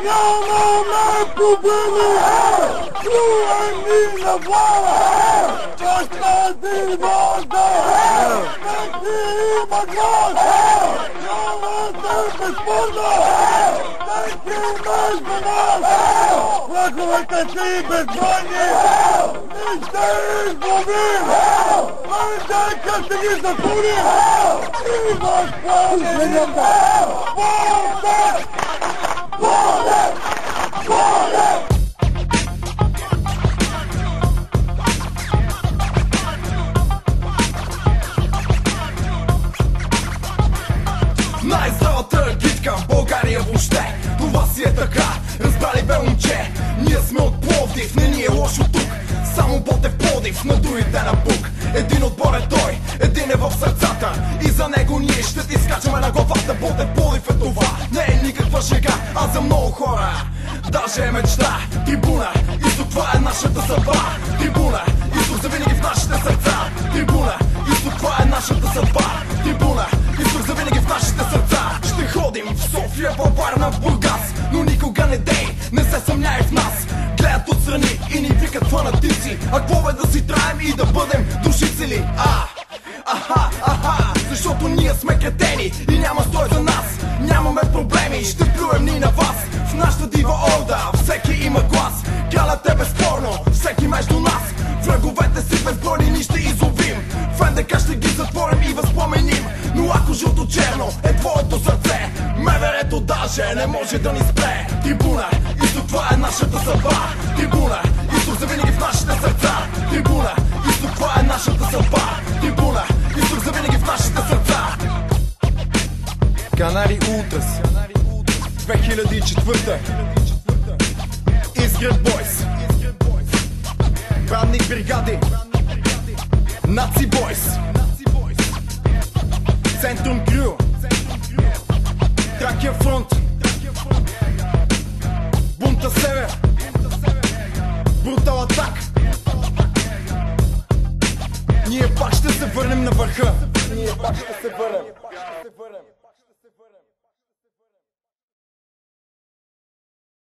Нямаме проблеми! Чуем на власт! С тази вода! Всеки има глас! Няма да безспорна! Всеки между нас! Враговете си безбройни! И ще изгубим! Нека ще ги затворим! И възпълним! Вода! Вода! Вода! Най-здравата гидка в България въобще. Това си е така, разбрали бе момче. Ние сме от Пловдив, не ни е лошо тук. Само Ботев Пловдив, на другите на бук. Един отбор е той, един е в сърцата. И за него ние ще ти скачаме на главата. Ботев Пловдив е това, не е никаква шега, а за много хора даже е мечта. Трибуна, изток, това е нашата съдба. Трибуна, изток, завинаги в нашите сърца. Трибуна, изток, това е нашата съдба. Трибуна, изток, завинаги в нашите сърца. Ще ходим в София, във Варна, в Бургас, но никога не дей, не се съмняй в нас. Гледат отстрани и ни викат фанатици. А какво бе да си траем и да бъдем душици ли? Защото ние сме кретени и няма стой за нас. Нямаме проблеми, ще плюем ни на вас. В нашата дива орда всеки има глас. Кралят е безспорно, всеки между нас. Враговете си безбройни ни ще изловим. В НДК ще ги затворим и възпоменим. Но ако жълто-черно е твоето сърце, МВР-то даже не може да ни спре. Трибуна, изток, това е нашата съдба. Трибуна, изток, завинаги в нашите сърца. Трибуна, изток, това е нашата съдба. Трибуна, изток, завинаги в нашите сърца. Канари Ултрас 2004. Изград Бойс, Бранник бригади, Наци Бойс, Центрум Крю, Тракия фронт, Бунта Север, Брутал Атак. Ние пак ще се върнем на върха. Ние пак ще се върнем.